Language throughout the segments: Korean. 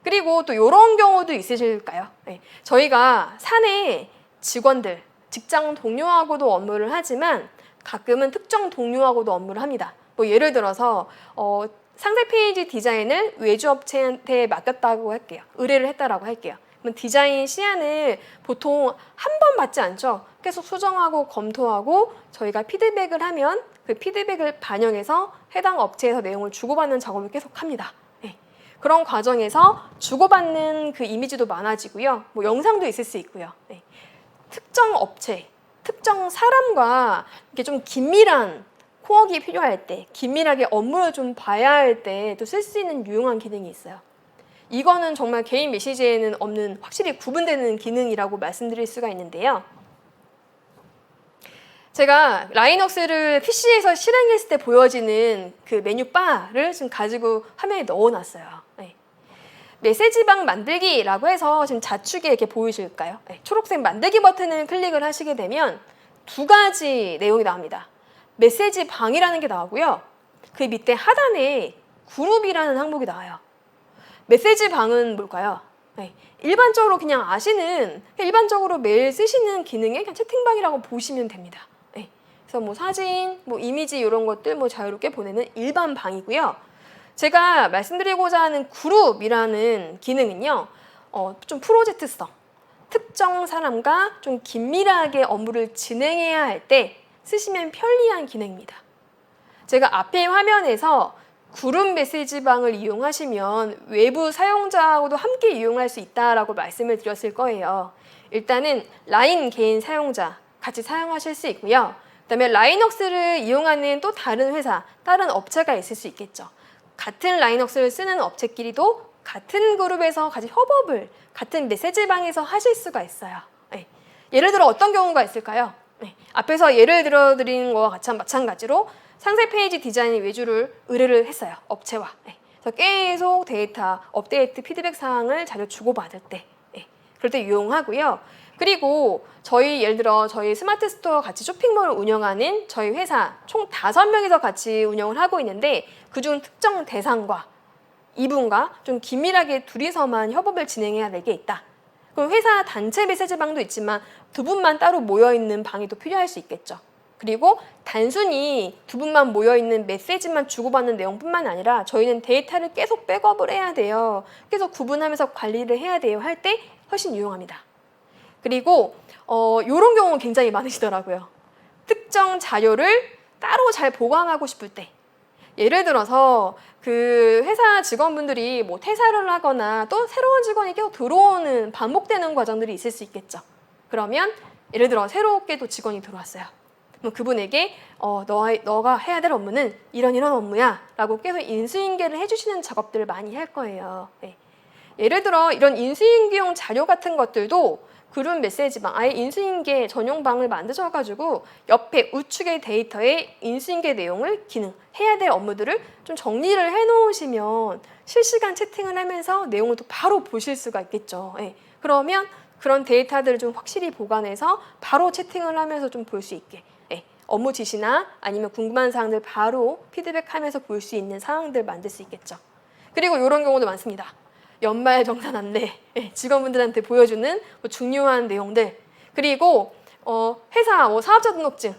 그리고 또 이런 경우도 있으실까요? 네. 저희가 사내 직원들, 직장 동료하고도 업무를 하지만 가끔은 특정 동료하고도 업무를 합니다. 뭐 예를 들어서 상세 페이지 디자인을 외주 업체한테 맡겼다고 할게요. 의뢰를 했다라고 할게요. 그럼 디자인 시안을 보통 한 번 받지 않죠. 계속 수정하고 검토하고 저희가 피드백을 하면 그 피드백을 반영해서 해당 업체에서 내용을 주고받는 작업을 계속 합니다. 네. 그런 과정에서 주고받는 그 이미지도 많아지고요. 뭐 영상도 있을 수 있고요. 네. 특정 업체, 특정 사람과 이렇게 좀 긴밀한 코어가 필요할 때, 긴밀하게 업무를 좀 봐야 할 때 또 쓸 수 있는 유용한 기능이 있어요. 이거는 정말 개인 메시지에는 없는 확실히 구분되는 기능이라고 말씀드릴 수가 있는데요. 제가 라이넉스를 PC에서 실행했을 때 보여지는 그 메뉴바를 지금 가지고 화면에 넣어놨어요. 네. 메시지방 만들기라고 해서 지금 좌측에 이렇게 보이실까요? 네. 초록색 만들기 버튼을 클릭을 하시게 되면 두 가지 내용이 나옵니다. 메시지 방이라는 게 나오고요. 그 밑에 하단에 그룹이라는 항목이 나와요. 메시지 방은 뭘까요? 네. 일반적으로 그냥 아시는 일반적으로 매일 쓰시는 기능의 그냥 채팅방이라고 보시면 됩니다. 네. 그래서 뭐 사진, 뭐 이미지 이런 것들 뭐 자유롭게 보내는 일반 방이고요. 제가 말씀드리고자 하는 그룹이라는 기능은요, 좀 프로젝트성, 특정 사람과 좀 긴밀하게 업무를 진행해야 할 때 쓰시면 편리한 기능입니다. 제가 앞에 화면에서 그룹 메시지방을 이용하시면 외부 사용자하고도 함께 이용할 수 있다라고 말씀을 드렸을 거예요. 일단은 라인 개인 사용자 같이 사용하실 수 있고요. 그다음에 라이넉스를 이용하는 또 다른 회사, 다른 업체가 있을 수 있겠죠. 같은 라이넉스를 쓰는 업체끼리도 같은 그룹에서 같이 협업을 같은 메시지방에서 하실 수가 있어요. 네. 예를 들어 어떤 경우가 있을까요? 네. 앞에서 예를 들어 드린 거와 마찬가지로 상세 페이지 디자인 외주를 의뢰를 했어요. 업체와. 네. 그래서 계속 데이터, 업데이트, 피드백 사항을 자료 주고받을 때, 네. 그럴 때 유용하고요. 그리고 예를 들어 저희 스마트 스토어 같이 쇼핑몰을 운영하는 저희 회사 총 5명이서 같이 운영을 하고 있는데 그중 특정 대상과 이분과 좀 긴밀하게 둘이서만 협업을 진행해야 될 게 있다. 그럼 회사 단체 메시지방도 있지만 두 분만 따로 모여있는 방이 또 필요할 수 있겠죠. 그리고 단순히 두 분만 모여있는 메시지만 주고받는 내용뿐만 아니라 저희는 데이터를 계속 백업을 해야 돼요. 계속 구분하면서 관리를 해야 돼요. 할 때 훨씬 유용합니다. 그리고 이런 경우 굉장히 많으시더라고요. 특정 자료를 따로 잘 보관하고 싶을 때 예를 들어서 그 회사 직원분들이 뭐 퇴사를 하거나 또 새로운 직원이 계속 들어오는 반복되는 과정들이 있을 수 있겠죠. 그러면 예를 들어 새롭게 또 직원이 들어왔어요. 그럼 그분에게 너가 해야 될 업무는 이런 업무야 라고 계속 인수인계를 해주시는 작업들을 많이 할 거예요. 네. 예를 들어 이런 인수인계용 자료 같은 것들도 그룹 메시지방, 아예 인수인계 전용방을 만드셔가지고 옆에 우측의 데이터에 인수인계 내용을 해야 될 업무들을 좀 정리를 해놓으시면 실시간 채팅을 하면서 내용을 또 바로 보실 수가 있겠죠. 네. 그러면 그런 데이터들을 좀 확실히 보관해서 바로 채팅을 하면서 좀 볼 수 있게 네. 업무 지시나 아니면 궁금한 사항들 바로 피드백하면서 볼 수 있는 상황들 만들 수 있겠죠. 그리고 이런 경우도 많습니다. 연말 정산 안내, 직원분들한테 보여주는 중요한 내용들, 그리고 회사 사업자 등록증,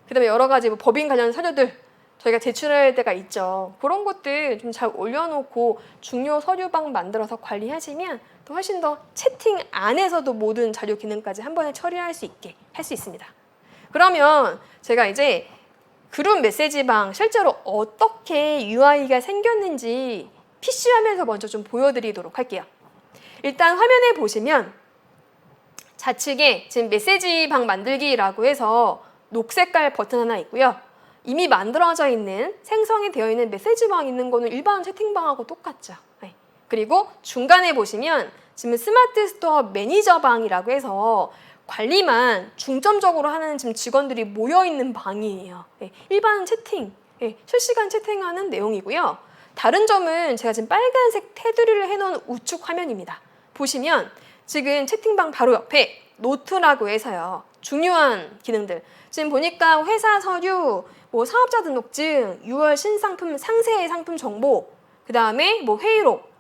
그다음에 여러 가지 법인 관련 서류들 저희가 제출할 때가 있죠. 그런 것들 좀 잘 올려놓고 중요 서류방 만들어서 관리하시면 또 훨씬 더 채팅 안에서도 모든 자료 기능까지 한 번에 처리할 수 있게 할 수 있습니다. 그러면 제가 이제 그룹 메시지방 실제로 어떻게 UI가 생겼는지 PC 화면에서 먼저 좀 보여드리도록 할게요. 일단 화면에 보시면 좌측에 지금 메시지 방 만들기라고 해서 녹색깔 버튼 하나 있고요. 이미 만들어져 있는 생성이 되어 있는 메시지 방 있는 거는 일반 채팅방하고 똑같죠. 네. 그리고 중간에 보시면 지금 스마트 스토어 매니저 방이라고 해서 관리만 중점적으로 하는 지금 직원들이 모여 있는 방이에요. 네. 일반 채팅, 실시간 채팅하는 내용이고요. 다른 점은 제가 지금 빨간색 테두리를 해놓은 우측 화면입니다. 보시면 지금 채팅방 바로 옆에 노트라고 해서요. 중요한 기능들. 지금 보니까 회사 서류, 사업자 등록증, 6월 신상품 상세 상품 정보, 그 다음에 회의록,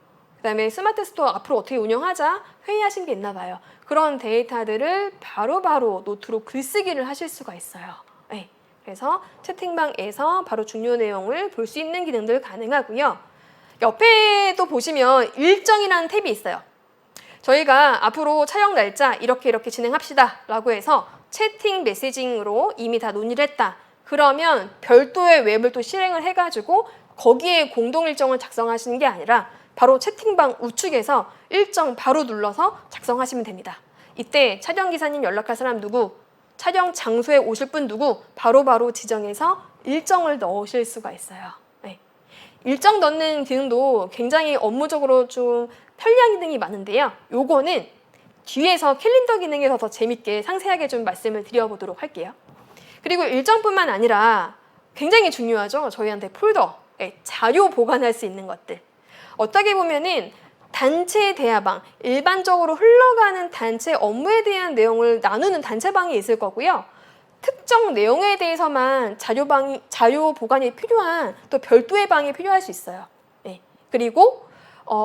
그다음에 스마트 스토어 앞으로 어떻게 운영하자 회의하신 게 있나 봐요. 그런 데이터들을 바로바로 노트로 글쓰기를 하실 수가 있어요. 네. 그래서 채팅방에서 바로 중요 내용을 볼 수 있는 기능들 가능하고요. 옆에도 보시면 일정이라는 탭이 있어요. 저희가 앞으로 촬영 날짜 이렇게 진행합시다 라고 해서 채팅 메시징으로 이미 다 논의를 했다. 그러면 별도의 웹을 또 실행을 해가지고 거기에 공동 일정을 작성하시는 게 아니라 바로 채팅방 우측에서 일정 바로 눌러서 작성하시면 됩니다. 이때 촬영 기사님 연락할 사람 누구, 촬영 장소에 오실 분 누구 바로바로 지정해서 일정을 넣으실 수가 있어요. 네. 일정 넣는 기능도 굉장히 업무적으로 좀 편리한 기능이 많은데요. 요거는 뒤에서 캘린더 기능에서 더 재밌게 상세하게 좀 말씀을 드려보도록 할게요. 그리고 일정뿐만 아니라 굉장히 중요하죠. 저희한테 폴더에 자료 보관할 수 있는 것들. 어떻게 보면은 단체 대화방, 일반적으로 흘러가는 단체 업무에 대한 내용을 나누는 단체방이 있을 거고요. 특정 내용에 대해서만 자료 보관이 필요한 또 별도의 방이 필요할 수 있어요. 네. 그리고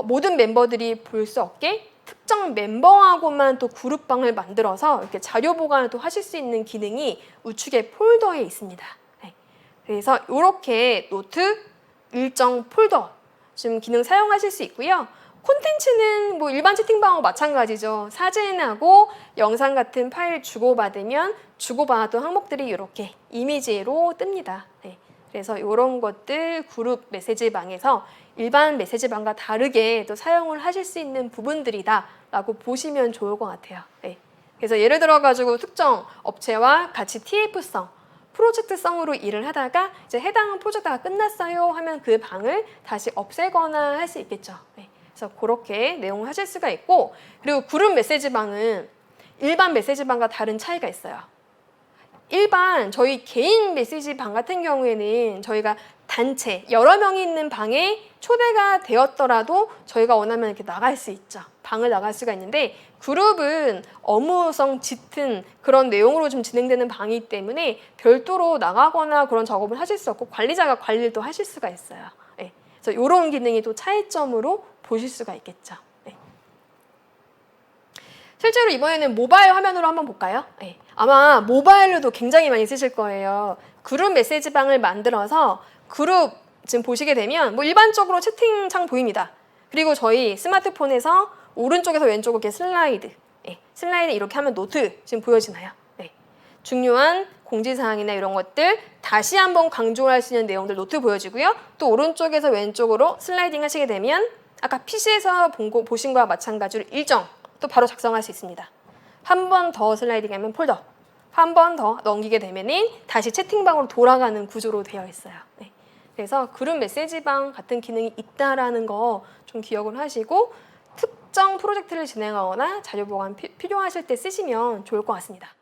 모든 멤버들이 볼 수 없게 특정 멤버하고만 또 그룹방을 만들어서 이렇게 자료 보관을 또 하실 수 있는 기능이 우측의 폴더에 있습니다. 네. 그래서 이렇게 노트, 일정, 폴더 지금 기능 사용하실 수 있고요. 콘텐츠는 뭐 일반 채팅방하고 마찬가지죠. 사진하고 영상 같은 파일 주고받으면 주고받았던 항목들이 이렇게 이미지로 뜹니다. 네. 그래서 이런 것들 그룹 메시지방에서 일반 메시지방과 다르게 또 사용을 하실 수 있는 부분들이다 라고 보시면 좋을 것 같아요. 네. 그래서 예를 들어 가지고 특정 업체와 같이 TF성, 프로젝트성으로 일을 하다가 이제 해당 프로젝트가 끝났어요 하면 그 방을 다시 없애거나 할 수 있겠죠. 네. 그래서 그렇게 내용을 하실 수가 있고, 그리고 그룹 메시지방은 일반 메시지방과 다른 차이가 있어요. 일반 저희 개인 메시지방 같은 경우에는 저희가 단체 여러 명이 있는 방에 초대가 되었더라도 저희가 원하면 이렇게 나갈 수 있죠. 방을 나갈 수가 있는데, 그룹은 업무성 짙은 그런 내용으로 좀 진행되는 방이기 때문에 별도로 나가거나 그런 작업을 하실 수 없고 관리자가 관리를 또 하실 수가 있어요. 네. 그래서 이런 기능이 또 차이점으로 보실 수가 있겠죠. 네. 실제로 이번에는 모바일 화면으로 한번 볼까요? 네. 아마 모바일로도 굉장히 많이 쓰실 거예요. 그룹 메시지방을 만들어서 그룹 지금 보시게 되면 뭐 일반적으로 채팅창 보입니다. 그리고 저희 스마트폰에서 오른쪽에서 왼쪽으로 이렇게 슬라이드, 네. 슬라이드 이렇게 하면 노트 지금 보여지나요? 네. 중요한 공지사항이나 이런 것들 다시 한번 강조할 수 있는 내용들 노트 보여지고요. 또 오른쪽에서 왼쪽으로 슬라이딩 하시게 되면 아까 PC에서 보신 거와 마찬가지로 일정 또 바로 작성할 수 있습니다. 한 번 더 슬라이딩하면 폴더, 한 번 더 넘기게 되면은 다시 채팅방으로 돌아가는 구조로 되어 있어요. 네. 그래서 그룹 메시지방 같은 기능이 있다라는 거 좀 기억을 하시고 특정 프로젝트를 진행하거나 자료 보관 필요하실 때 쓰시면 좋을 것 같습니다.